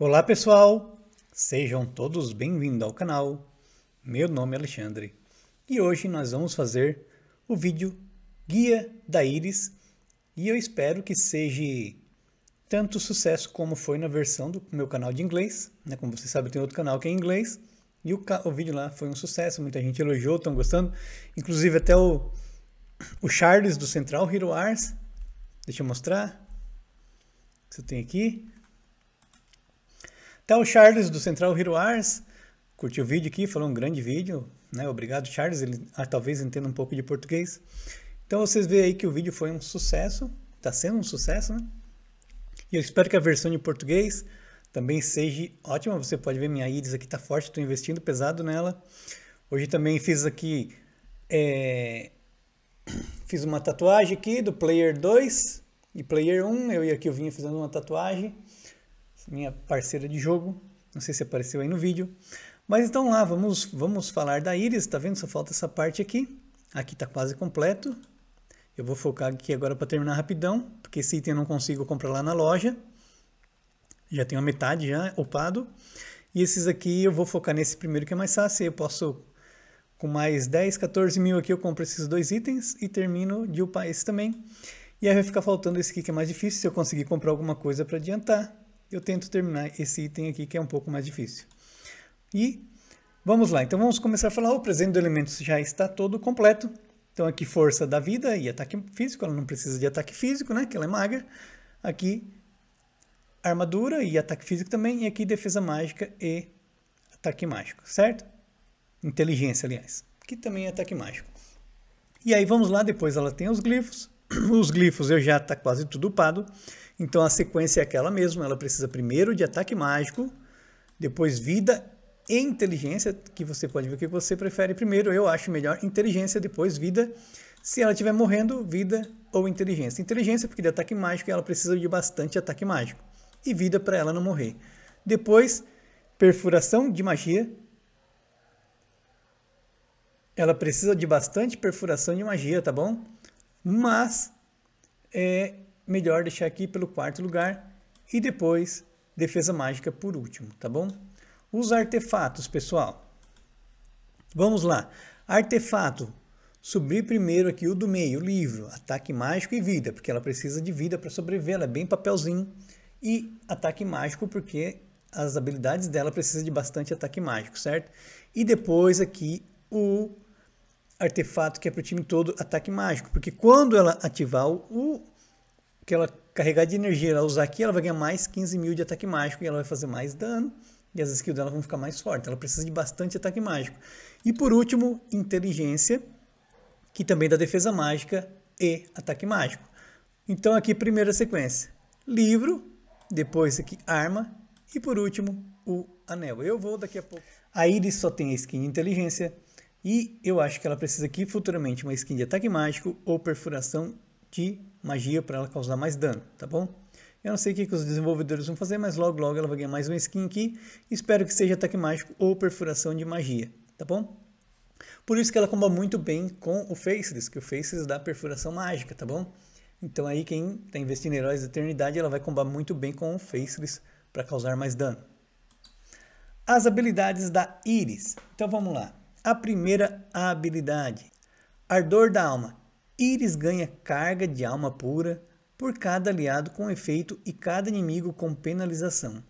Olá pessoal, sejam todos bem-vindos ao canal. Meu nome é Alexandre e hoje nós vamos fazer o vídeo Guia da Iris e eu espero que seja tanto sucesso como foi na versão do meu canal de inglês, né? Como você sabe, tem outro canal que é em inglês e o vídeo lá foi um sucesso, muita gente elogiou, estão gostando, inclusive até o Charles do Central Hero Wars. Deixa eu mostrar o que você tem aqui. Até o Charles do Central Hero Wars curtiu o vídeo aqui, falou um grande vídeo, né? Obrigado, Charles, ele talvez entenda um pouco de português. Então vocês veem aí que o vídeo foi um sucesso, está sendo um sucesso, né? E eu espero que a versão de português também seja ótima. Você pode ver minha íris aqui está forte, estou investindo pesado nela. Hoje também fiz aqui, fiz uma tatuagem aqui do Player 2 e Player 1, eu e aqui eu vinha fazendo uma tatuagem. Minha parceira de jogo, não sei se apareceu aí no vídeo, mas então lá, vamos falar da íris, tá vendo? Só falta essa parte aqui, aqui tá quase completo, eu vou focar aqui agora para terminar rapidão, porque esse item eu não consigo comprar lá na loja, já tenho a metade já upado, e esses aqui eu vou focar nesse primeiro que é mais fácil, eu posso, com mais 10, 14 mil aqui eu compro esses dois itens e termino de upar esse também, e aí vai ficar faltando esse aqui que é mais difícil, se eu conseguir comprar alguma coisa para adiantar, eu tento terminar esse item aqui que é um pouco mais difícil. E vamos lá, então vamos começar a falar. O presente do elemento já está todo completo. Então aqui força da vida e ataque físico, ela não precisa de ataque físico, né, que ela é magra. Aqui armadura e ataque físico também, e aqui defesa mágica e ataque mágico, certo? Inteligência, aliás, que também é ataque mágico. E aí vamos lá, depois ela tem os glifos. Os glifos eu já está quase tudo upado. Então a sequência é aquela mesma, ela precisa primeiro de ataque mágico, depois vida e inteligência, que você pode ver o que você prefere primeiro. Eu acho melhor inteligência, depois vida. Se ela estiver morrendo, vida ou inteligência. Inteligência porque de ataque mágico ela precisa de bastante ataque mágico. E vida para ela não morrer. Depois, perfuração de magia. Ela precisa de bastante perfuração de magia, tá bom? Mas é melhor deixar aqui pelo quarto lugar e depois defesa mágica por último, tá bom? Os artefatos, pessoal. Vamos lá. Artefato. Subir primeiro aqui o do meio, livro, ataque mágico e vida, porque ela precisa de vida para sobreviver, ela é bem papelzinho. E ataque mágico porque as habilidades dela precisam de bastante ataque mágico, certo? E depois aqui o artefato que é para o time todo, ataque mágico, porque quando ela ativar que ela carregar de energia, ela usar aqui, ela vai ganhar mais 15 mil de ataque mágico e ela vai fazer mais dano e as skills dela vão ficar mais fortes. Ela precisa de bastante ataque mágico. E por último, inteligência, que também dá defesa mágica e ataque mágico. Então aqui primeira sequência, livro, depois aqui arma e por último o anel. Eu vou daqui a pouco. A Iris só tem a skin de inteligência e eu acho que ela precisa aqui futuramente uma skin de ataque mágico ou perfuração de magia para ela causar mais dano, tá bom? Eu não sei o que os desenvolvedores vão fazer, mas logo logo ela vai ganhar mais uma skin aqui. Espero que seja ataque mágico ou perfuração de magia, tá bom? Por isso que ela comba muito bem com o Faceless, que o Faceless dá perfuração mágica, tá bom? Então aí quem está investindo em Heróis da Eternidade, ela vai combar muito bem com o Faceless para causar mais dano. As habilidades da Iris. Então vamos lá. A primeira habilidade, Ardor da Alma. Iris ganha carga de alma pura por cada aliado com efeito e cada inimigo com penalização.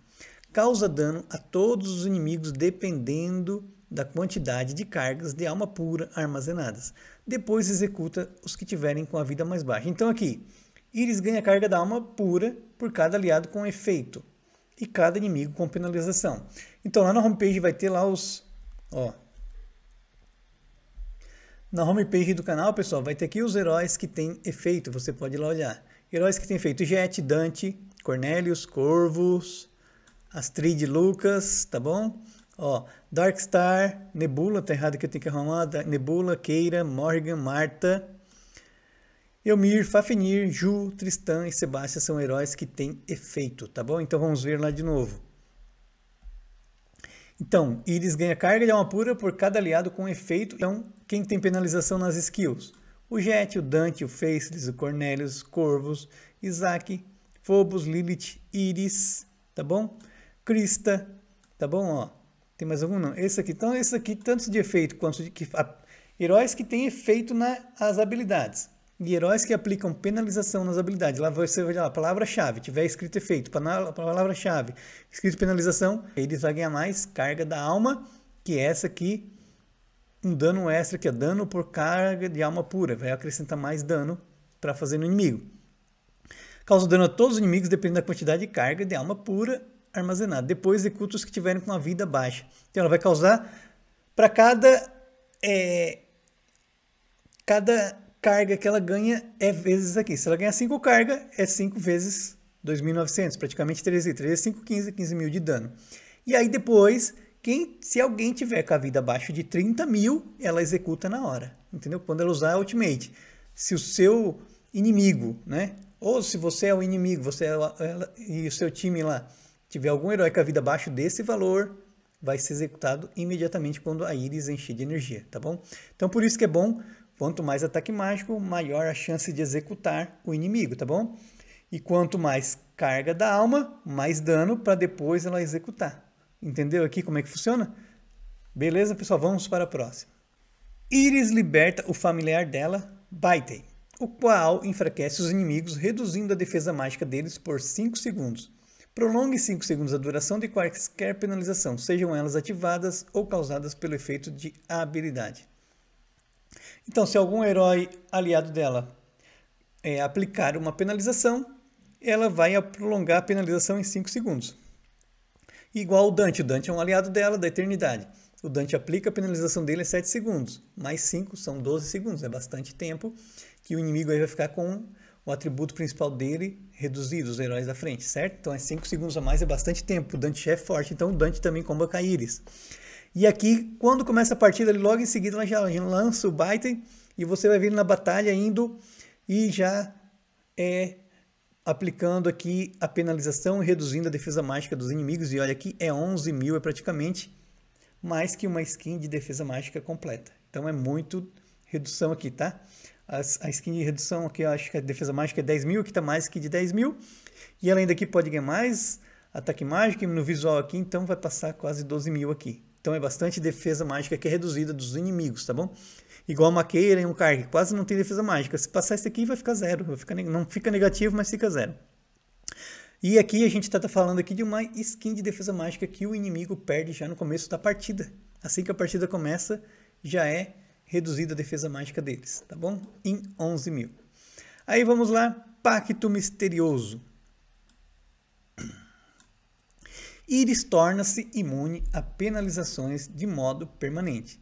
Causa dano a todos os inimigos dependendo da quantidade de cargas de alma pura armazenadas. Depois executa os que tiverem com a vida mais baixa. Então aqui, Iris ganha carga da alma pura por cada aliado com efeito e cada inimigo com penalização. Então lá na homepage vai ter lá os... Na homepage do canal, pessoal, vai ter aqui os heróis que tem efeito, você pode ir lá olhar. Heróis que tem efeito Jet, Dante, Cornelius, Corvus, Astrid, Lucas, tá bom? Ó, Darkstar, Nebula, tá errado que eu tenho que arrumar, Nebula, Keira, Morrigan, Marta, Elmir, Fafnir, Ju, Tristan e Sebastião são heróis que tem efeito, tá bom? Então vamos ver lá de novo. Então, Iris ganha carga de alma pura por cada aliado com efeito. Então, quem tem penalização nas skills? O Jet, o Dante, o Faceless, o Cornelius, Corvus, Isaac, Phobos, Lilith, Iris, tá bom? Crista, tá bom? Ó, tem mais algum não? Esse aqui, então esse aqui, tanto de efeito quanto de heróis que têm efeito nas habilidades e heróis que aplicam penalização nas habilidades. Lá você vai lá, palavra-chave, tiver escrito efeito, palavra-chave, escrito penalização, eles vão ganhar mais carga da alma, que é essa aqui, um dano extra, que é dano por carga de alma pura, vai acrescentar mais dano para fazer no inimigo. Causa dano a todos os inimigos, dependendo da quantidade de carga de alma pura armazenada. Depois executa os que tiverem com a vida baixa. Então ela vai causar para cada carga que ela ganha é vezes aqui. Se ela ganhar 5 cargas, é 5 vezes 2.900, praticamente 3 vezes 5, 15 mil de dano. E aí depois, se alguém tiver com a vida abaixo de 30 mil, ela executa na hora, entendeu? Quando ela usar a Ultimate. Se o seu inimigo, né? Ou se você é o inimigo, e o seu time lá tiver algum herói com a vida abaixo desse valor, vai ser executado imediatamente quando a Iris encher de energia, tá bom? Então por isso que é bom, quanto mais ataque mágico, maior a chance de executar o inimigo, tá bom? E quanto mais carga da alma, mais dano para depois ela executar. Entendeu aqui como é que funciona? Beleza, pessoal? Vamos para a próxima. Iris liberta o familiar dela, Baitei, o qual enfraquece os inimigos, reduzindo a defesa mágica deles por 5 segundos. Prolongue 5 segundos a duração de quaisquer penalização, sejam elas ativadas ou causadas pelo efeito de habilidade. Então, se algum herói aliado dela aplicar uma penalização, ela vai prolongar a penalização em 5 segundos. Igual o Dante é um aliado dela da eternidade. O Dante aplica a penalização dele em 7 segundos, mais 5 são 12 segundos, é bastante tempo que o inimigo aí vai ficar com o atributo principal dele reduzido, os heróis da frente, certo? Então é 5 segundos a mais, é bastante tempo. O Dante já é forte, então o Dante também comba com a Iris. E aqui, quando começa a partida, logo em seguida ela já lança o Baitei e você vai vir na batalha indo e já aplicando aqui a penalização e reduzindo a defesa mágica dos inimigos. E olha aqui, é 11 mil, é praticamente mais que uma skin de defesa mágica completa. Então é muito redução aqui, tá? A skin de redução aqui, eu acho que a defesa mágica é 10 mil, que está mais que de 10 mil. E além daqui pode ganhar mais ataque mágico no visual aqui, então vai passar quase 12 mil aqui. Então é bastante defesa mágica que é reduzida dos inimigos, tá bom? Igual uma Keira e um Karg, quase não tem defesa mágica. Se passar isso aqui vai ficar zero, não fica negativo, mas fica zero. E aqui a gente está falando aqui de uma skin de defesa mágica que o inimigo perde já no começo da partida. Assim que a partida começa, já é reduzida a defesa mágica deles, tá bom? Em 11 mil. Aí vamos lá, Pacto Misterioso. Iris torna-se imune a penalizações de modo permanente.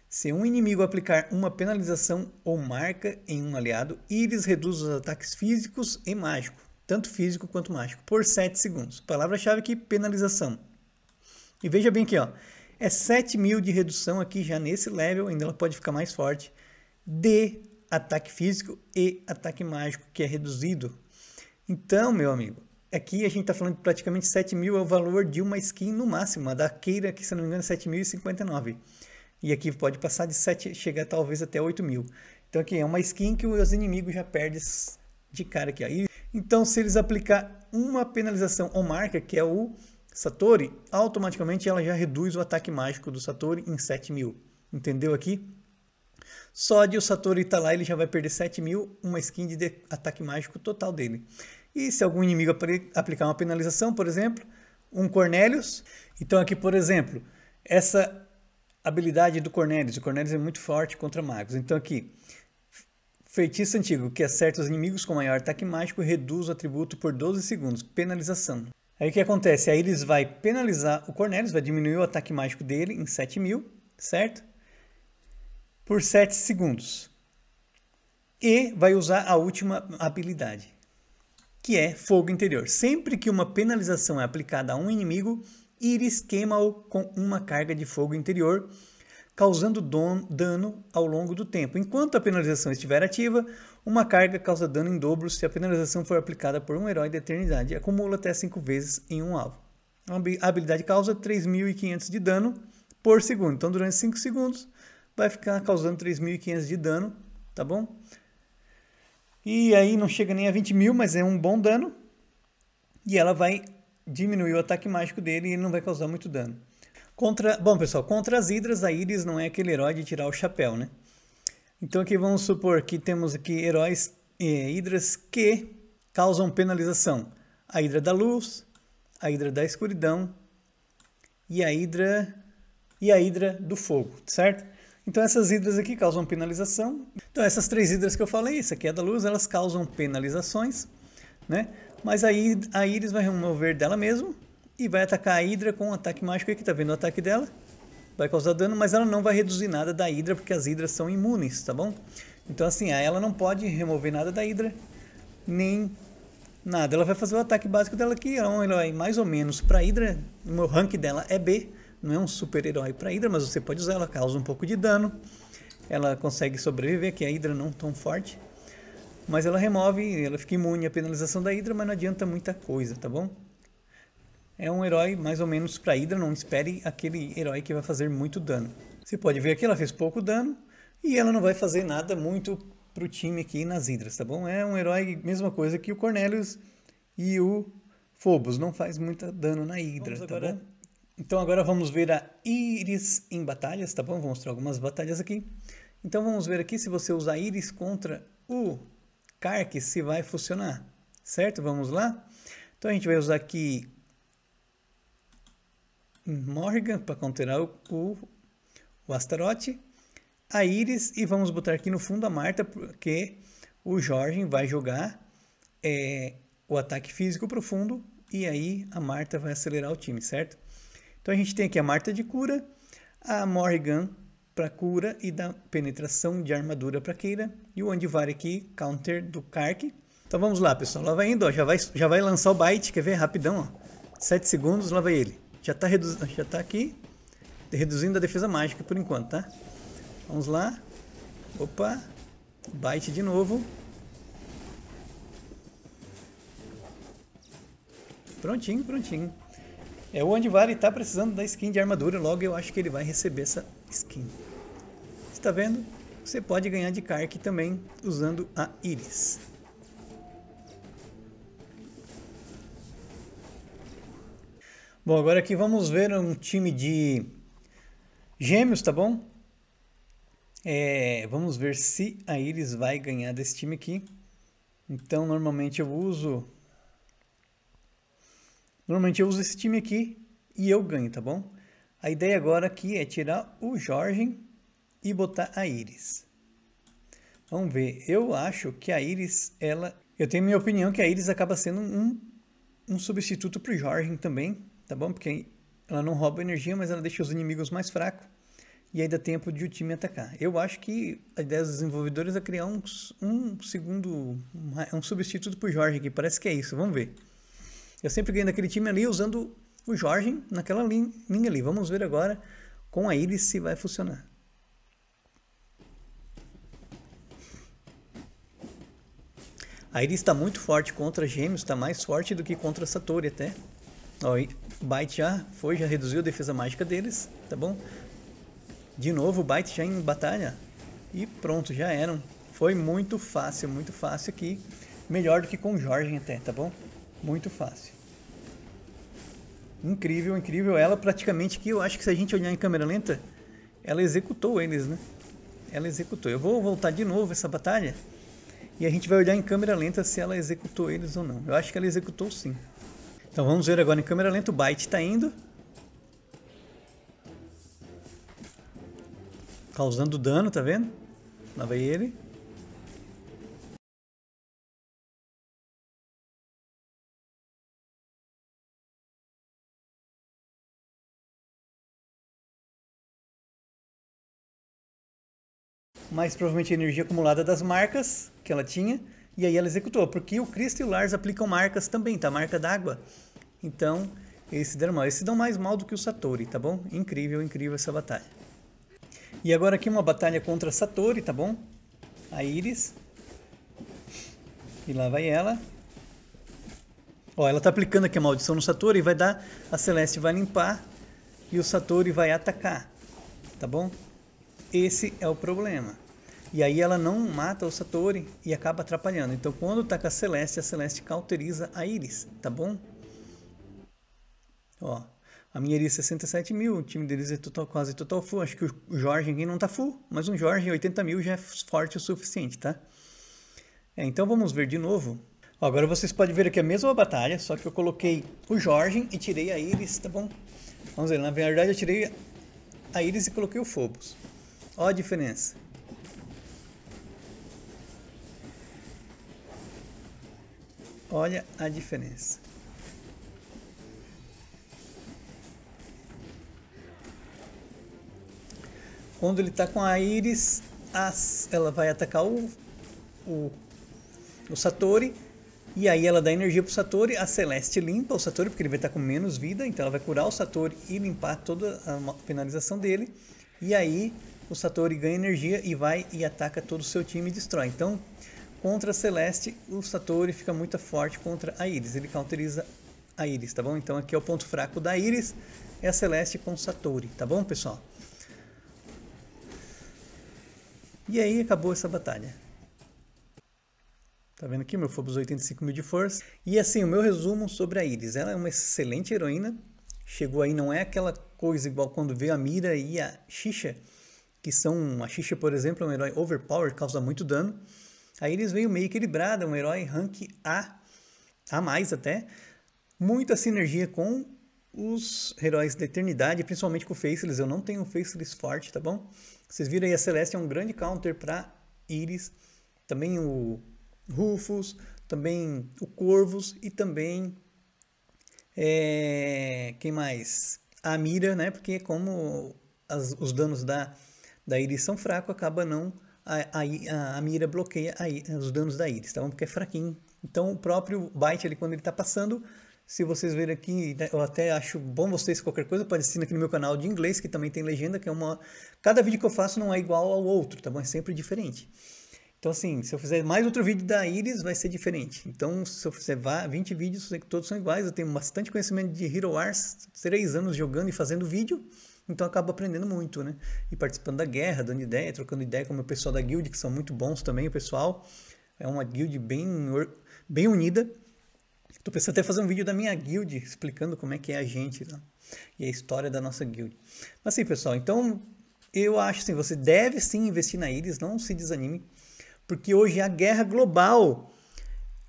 Se um inimigo aplicar uma penalização ou marca em um aliado, Iris reduz os ataques físicos e mágicos, tanto físico quanto mágico, por 7 segundos. Palavra-chave aqui, penalização. E veja bem aqui, ó, é 7 mil de redução aqui já nesse level, ainda ela pode ficar mais forte, de ataque físico e ataque mágico, que é reduzido. Então, meu amigo, aqui a gente está falando de praticamente 7 mil é o valor de uma skin no máximo. A da Keira, que se não me engano é 7.059. E aqui pode passar de 7, chegar talvez até 8 mil. Então aqui é uma skin que os inimigos já perdem de cara aqui. Ó. Então se eles aplicar uma penalização ou marca, que é o Satori, automaticamente ela já reduz o ataque mágico do Satori em 7 mil. Entendeu aqui? Só de o Satori estar lá, ele já vai perder 7 mil, uma skin de ataque mágico total dele. E se algum inimigo aplicar uma penalização, por exemplo, um Cornelius. Então aqui, por exemplo, essa habilidade do Cornelius. O Cornelius é muito forte contra magos. Então aqui, feitiço antigo, que acerta os inimigos com maior ataque mágico e reduz o atributo por 12 segundos. Penalização. Aí o que acontece? Aí eles vai penalizar o Cornelius, vai diminuir o ataque mágico dele em 7 mil, certo? Por 7 segundos. E vai usar a última habilidade, que é Fogo Interior. Sempre que uma penalização é aplicada a um inimigo, Iris queima-o com uma carga de fogo interior, causando dano ao longo do tempo. Enquanto a penalização estiver ativa, uma carga causa dano em dobro se a penalização for aplicada por um herói da eternidade e acumula até 5 vezes em um alvo. A habilidade causa 3.500 de dano por segundo. Então, durante 5 segundos, vai ficar causando 3.500 de dano, tá bom? E aí não chega nem a 20 mil, mas é um bom dano. E ela vai diminuir o ataque mágico dele e ele não vai causar muito dano. Bom, pessoal, contra as hidras, a Iris não é aquele herói de tirar o chapéu, né? Então aqui vamos supor que temos aqui heróis hidras que causam penalização. A hidra da luz, a hidra da escuridão e a hidra do fogo, certo? Então essas hidras aqui causam penalização. Então essas 3 hidras que eu falei, essa aqui é da luz, elas causam penalizações, né? Mas aí a Iris vai remover dela mesmo e vai atacar a hidra com um ataque mágico aqui, tá vendo o ataque dela? Vai causar dano, mas ela não vai reduzir nada da hidra porque as hidras são imunes, tá bom? Então assim, ela não pode remover nada da hidra, nem nada. Ela vai fazer o ataque básico dela aqui, é um herói mais ou menos para hidra, o meu rank dela é B, não é um super herói para hidra, mas você pode usar, ela causa um pouco de dano, ela consegue sobreviver, que a hidra não tão forte, mas ela remove, ela fica imune à penalização da hidra, mas não adianta muita coisa, tá bom? É um herói mais ou menos para hidra, não espere aquele herói que vai fazer muito dano. Você pode ver aqui, ela fez pouco dano e ela não vai fazer nada muito pro time aqui nas hidras, tá bom? É um herói, mesma coisa que o Cornelius e o Phobos, não faz muito dano na hidra, tá bom? Então agora vamos ver a Iris em batalhas, tá bom? Vou mostrar algumas batalhas aqui. Então vamos ver aqui se você usar Iris contra o Kark, se vai funcionar, certo? Vamos lá? Então a gente vai usar aqui Morrigan para counterar o Astaroth, a Iris, e vamos botar aqui no fundo a Marta, porque o Jorge vai jogar o ataque físico pro fundo e aí a Marta vai acelerar o time, certo? Então a gente tem aqui a Marta de cura, a Morrigan para cura e da penetração de armadura para Keira, e o Andvari aqui, counter do Kark. Então vamos lá, pessoal, lá vai indo, ó, já vai lançar o bite, quer ver? Rapidão, ó, 7 segundos, lá vai ele. Já tá aqui, reduzindo a defesa mágica por enquanto, tá? Vamos lá, opa, bite de novo. Prontinho, prontinho. O Andvari tá precisando da skin de armadura, logo eu acho que ele vai receber essa skin. Você tá vendo? Você pode ganhar de Kark também usando a Iris. Bom, agora aqui vamos ver um time de gêmeos, tá bom? Vamos ver se a Iris vai ganhar desse time aqui. Então, normalmente eu uso esse time aqui e eu ganho, tá bom? A ideia agora aqui é tirar o Jorge e botar a Iris. Vamos ver, eu acho que a Iris, eu tenho minha opinião que a Iris acaba sendo um substituto para o Jorge também, tá bom? Porque ela não rouba energia, mas ela deixa os inimigos mais fracos e aí dá tempo de o time atacar. Eu acho que a ideia dos desenvolvedores é criar um substituto para o Jorge aqui, parece que é isso, vamos ver. Eu sempre ganho daquele time ali usando o Jorge naquela linha ali. Vamos ver agora com a Iris se vai funcionar. A Iris está muito forte contra gêmeos, está mais forte do que contra Satori até. Ó, o Bite já reduziu a defesa mágica deles, tá bom? De novo o Bite já em batalha. E pronto, já eram. Foi muito fácil aqui. Melhor do que com o Jorge até, tá bom? Muito fácil. Incrível, incrível. Ela praticamente que eu acho que se a gente olhar em câmera lenta, ela executou eles, né? Ela executou. Eu vou voltar de novo essa batalha e a gente vai olhar em câmera lenta se ela executou eles ou não. Eu acho que ela executou sim. Então vamos ver agora em câmera lenta. O Bite está indo. Causando dano, tá vendo? Lá vai ele. Mas provavelmente a energia acumulada das marcas que ela tinha, e aí ela executou, porque o Cristo e o Lars aplicam marcas também, tá? Marca d'água. Então, esses deram mal. Esses dão mais mal do que o Satori, tá bom? Incrível, incrível essa batalha. E agora aqui uma batalha contra a Satori, tá bom? A Iris. E lá vai ela. Ó, ela tá aplicando aqui a maldição no Satori e vai dar... A Celeste vai limpar e o Satori vai atacar, tá bom? Esse é o problema. E aí ela não mata o Satori e acaba atrapalhando. Então quando tá com a Celeste cauteriza a Iris, tá bom? Ó, a minha Iris 67 mil, o time deles é quase total full. Acho que o Jorge aqui não tá full, mas um Jorge 80 mil já é forte o suficiente, tá? Então vamos ver de novo. Ó, agora vocês podem ver aqui a mesma batalha, só que eu coloquei o Jorge e tirei a Iris, tá bom? Vamos ver, na verdade eu tirei a Iris e coloquei o Phobos. Ó a diferença. Olha a diferença. Quando ele está com a Iris, ela vai atacar o Satori. E aí ela dá energia pro Satori. A Celeste limpa o Satori, porque ele vai estar com menos vida. Então ela vai curar o Satori e limpar toda a penalização dele. E aí o Satori ganha energia e vai e ataca todo o seu time e destrói. Então, contra a Celeste, o Satori fica muito forte contra a Iris. Ele counteriza a Iris, tá bom? Então aqui é o ponto fraco da Iris, é a Celeste com o Satori, tá bom, pessoal? E aí acabou essa batalha. Tá vendo aqui meu Phobos 85 mil de força. E assim, o meu resumo sobre a Iris. Ela é uma excelente heroína. Chegou aí, não é aquela coisa igual quando veio a Mira e a Xixa, que são... A Xixa, por exemplo, é um herói overpower, causa muito dano. A Iris veio meio equilibrada, um herói rank A mais até. Muita sinergia com os heróis da Eternidade, principalmente com o Faceless. Eu não tenho o Faceless forte, tá bom? Vocês viram aí, a Celeste é um grande counter para Iris. Também o Rufus, também o Corvus e também... quem mais? A Mira, né? Porque como os danos da Iris são fracos, acaba não... A Mira bloqueia os danos da Iris, tá bom? Porque é fraquinho. Então o próprio Byte ali, quando ele tá passando, se vocês verem aqui, eu até acho bom vocês, qualquer coisa, pode assistir aqui no meu canal de inglês, que também tem legenda, que é uma... Cada vídeo que eu faço não é igual ao outro, tá bom? É sempre diferente. Então assim, se eu fizer mais outro vídeo da Iris, vai ser diferente. Então se eu fizer 20 vídeos, todos são iguais. Eu tenho bastante conhecimento de Hero Wars, 3 anos jogando e fazendo vídeo. Então eu acabo aprendendo muito, né? E participando da guerra, dando ideia, trocando ideia com o meu pessoal da guild, que são muito bons também, o pessoal. É uma guild bem unida. Tô pensando até fazer um vídeo da minha guild, explicando como é que é a gente, tá? E a história da nossa guild. Mas assim, pessoal, então eu acho assim, você deve sim investir na Iris, não se desanime. Porque hoje é a guerra global.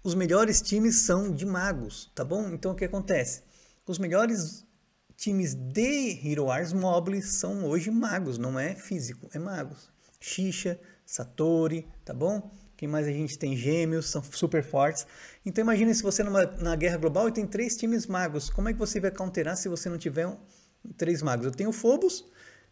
Os melhores times são de magos, tá bom? Então o que acontece? Os melhores times de Hero Wars Mobile são hoje magos, não é físico, é magos. Xixa, Satori, tá bom? Quem mais a gente tem? Gêmeos, são super fortes. Então imagine se você na guerra global e tem 3 times magos. Como é que você vai counterar se você não tiver 3 magos? Eu tenho o Phobos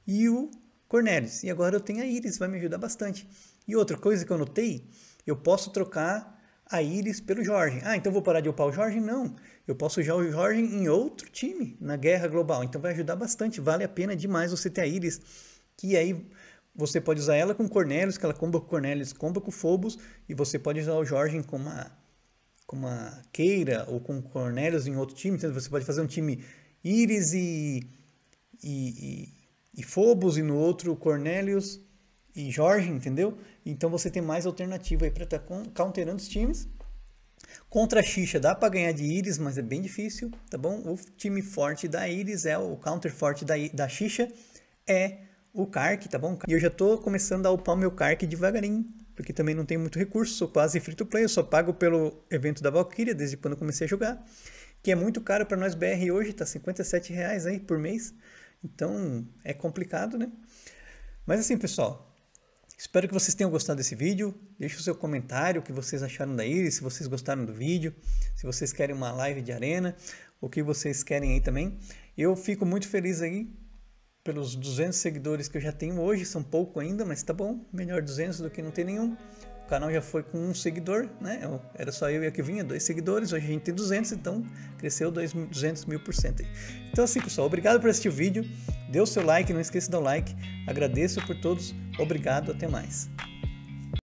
e o Cornelius. E agora eu tenho a Iris, vai me ajudar bastante. E outra coisa que eu notei, eu posso trocar a Iris pelo Jorge. Ah, então eu vou parar de upar o Jorge? Não. Eu posso usar o Jorge em outro time, na guerra global. Então vai ajudar bastante. Vale a pena demais você ter a Iris. Que aí você pode usar ela com o Cornelius, que ela comba com o Cornelius, comba com o Phobos. E você pode usar o Jorge com uma Keira ou com o Cornelius em outro time. Então você pode fazer um time Iris e Phobos, e no outro Cornelius e Jorge, entendeu? Então você tem mais alternativa aí para estar counterando os times. Contra a Xixa dá para ganhar de Iris, mas é bem difícil, tá bom? O time forte da Iris o counter forte da Xixa é o Kark, tá bom? E eu já tô começando a upar o meu Kark devagarinho, porque também não tenho muito recurso, sou quase free to play, eu só pago pelo evento da Valkyria desde quando eu comecei a jogar, que é muito caro para nós BR hoje, tá R$57 aí por mês. Então é complicado, né? Mas assim, pessoal, espero que vocês tenham gostado desse vídeo. Deixe o seu comentário, o que vocês acharam da Iris, se vocês gostaram do vídeo, se vocês querem uma live de arena, o que vocês querem aí também. Eu fico muito feliz aí pelos 200 seguidores que eu já tenho hoje, são pouco ainda, mas tá bom, melhor 200 do que não ter nenhum. O canal já foi com 1 seguidor, né? Era só eu e a que vinha, 2 seguidores, hoje a gente tem 200, então cresceu 200.000% aí. Então assim, pessoal, obrigado por assistir o vídeo, dê o seu like, não esqueça de dar o like, agradeço por todos, obrigado, até mais.